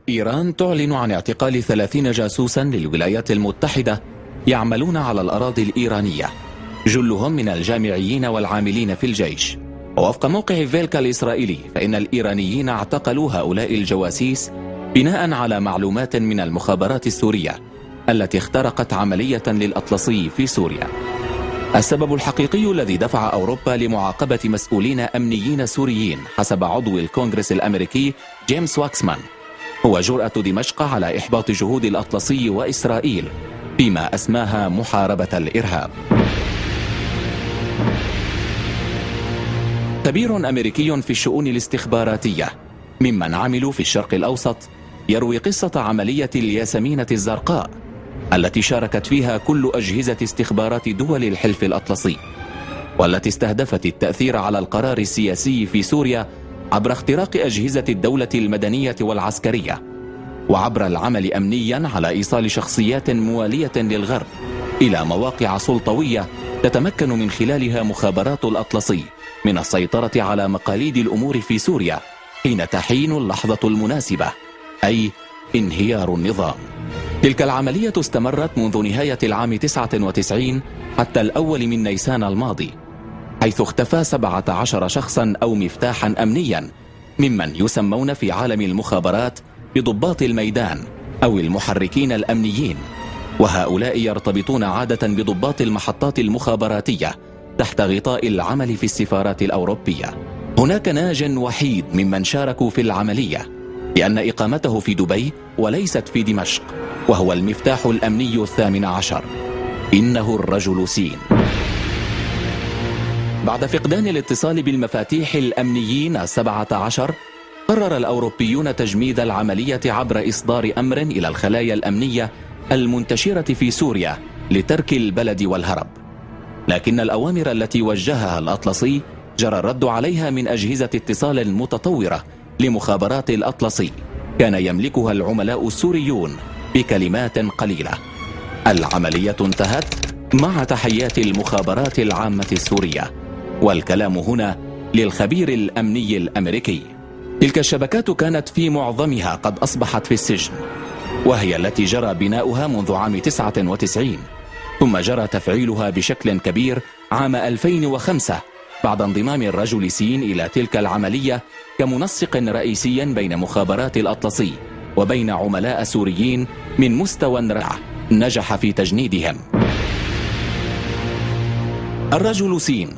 إيران تعلن عن اعتقال 30 جاسوسا للولايات المتحدة يعملون على الأراضي الإيرانية، جلهم من الجامعيين والعاملين في الجيش. ووفق موقع فيلكا الإسرائيلي فإن الإيرانيين اعتقلوا هؤلاء الجواسيس بناء على معلومات من المخابرات السورية التي اخترقت عملية للأطلسي في سوريا. السبب الحقيقي الذي دفع أوروبا لمعاقبة مسؤولين أمنيين سوريين حسب عضو الكونغرس الأمريكي جيمس واكسمان هو جرأة دمشق على إحباط جهود الأطلسي وإسرائيل فيما أسماها محاربة الإرهاب. خبير أمريكي في الشؤون الاستخباراتية ممن عملوا في الشرق الأوسط يروي قصة عملية الياسمينة الزرقاء التي شاركت فيها كل أجهزة استخبارات دول الحلف الأطلسي، والتي استهدفت التأثير على القرار السياسي في سوريا عبر اختراق أجهزة الدولة المدنية والعسكرية، وعبر العمل أمنيا على إيصال شخصيات موالية للغرب إلى مواقع سلطوية تتمكن من خلالها مخابرات الأطلسي من السيطرة على مقاليد الأمور في سوريا حين تحين اللحظة المناسبة، أي انهيار النظام. تلك العملية استمرت منذ نهاية العام 99 حتى الأول من نيسان الماضي، حيث اختفى 17 شخصا أو مفتاحا أمنيا ممن يسمون في عالم المخابرات بضباط الميدان أو المحركين الأمنيين، وهؤلاء يرتبطون عادة بضباط المحطات المخابراتية تحت غطاء العمل في السفارات الأوروبية. هناك ناج وحيد ممن شاركوا في العملية لأن إقامته في دبي وليست في دمشق، وهو المفتاح الأمني 18، إنه الرجل سين. بعد فقدان الاتصال بالمفاتيح الأمنيين 17 قرر الأوروبيون تجميد العملية عبر إصدار أمر إلى الخلايا الأمنية المنتشرة في سوريا لترك البلد والهرب، لكن الأوامر التي وجهها الأطلسي جرى الرد عليها من أجهزة اتصال متطورة لمخابرات الأطلسي كان يملكها العملاء السوريون بكلمات قليلة. العملية انتهت مع تحيات المخابرات العامة السورية، والكلام هنا للخبير الأمني الأمريكي. تلك الشبكات كانت في معظمها قد أصبحت في السجن، وهي التي جرى بناؤها منذ عام 99، ثم جرى تفعيلها بشكل كبير عام 2005 بعد انضمام الرجل سين إلى تلك العملية كمنسق رئيسي بين مخابرات الأطلسي وبين عملاء سوريين من مستوى رائع نجح في تجنيدهم. الرجل سين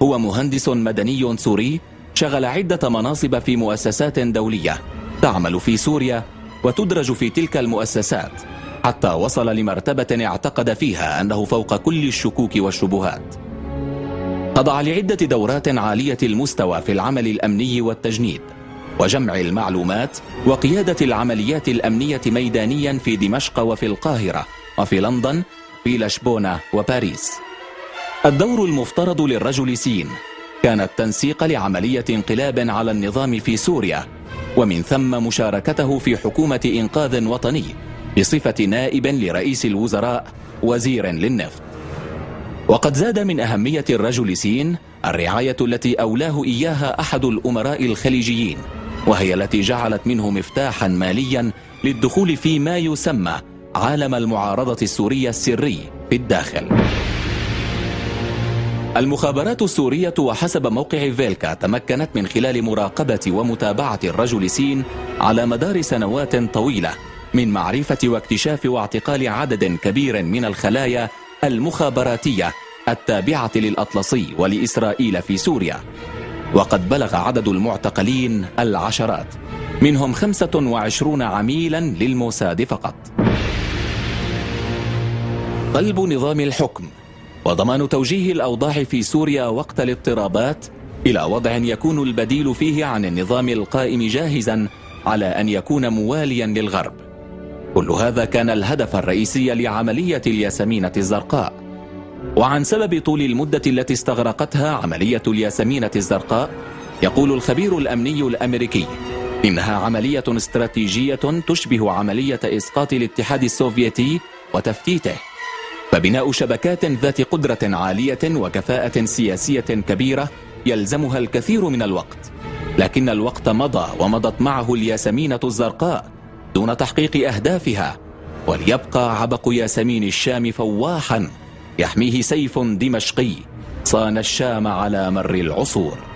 هو مهندس مدني سوري شغل عدة مناصب في مؤسسات دولية تعمل في سوريا وتدرج في تلك المؤسسات، حتى وصل لمرتبة اعتقد فيها أنه فوق كل الشكوك والشبهات. خضع لعدة دورات عالية المستوى في العمل الأمني والتجنيد وجمع المعلومات وقيادة العمليات الأمنية ميدانيا في دمشق وفي القاهرة وفي لندن في لشبونة وباريس. الدور المفترض للرجل سين كان التنسيق لعملية انقلاب على النظام في سوريا، ومن ثم مشاركته في حكومة إنقاذ وطني بصفة نائب لرئيس الوزراء وزير للنفط. وقد زاد من أهمية الرجل سين الرعاية التي أولاه إياها أحد الأمراء الخليجيين، وهي التي جعلت منه مفتاحا ماليا للدخول في ما يسمى عالم المعارضة السورية السري في الداخل. المخابرات السورية وحسب موقع فيلكا تمكنت من خلال مراقبة ومتابعة الرجل سين على مدار سنوات طويلة من معرفة واكتشاف واعتقال عدد كبير من الخلايا المخابراتية التابعة للأطلسي ولإسرائيل في سوريا، وقد بلغ عدد المعتقلين العشرات، منهم 25 عميلا للموساد فقط. قلب نظام الحكم وضمان توجيه الأوضاع في سوريا وقت الاضطرابات إلى وضع يكون البديل فيه عن النظام القائم جاهزا على أن يكون مواليا للغرب. كل هذا كان الهدف الرئيسي لعملية الياسمينة الزرقاء. وعن سبب طول المدة التي استغرقتها عملية الياسمينة الزرقاء يقول الخبير الأمني الأمريكي إنها عملية استراتيجية تشبه عملية إسقاط الاتحاد السوفيتي وتفتيته، فبناء شبكات ذات قدرة عالية وكفاءة سياسية كبيرة يلزمها الكثير من الوقت، لكن الوقت مضى ومضت معه الياسمينة الزرقاء، دون تحقيق أهدافها، وليبقى عبق ياسمين الشام فواحا يحميه سيف دمشقي صان الشام على مر العصور.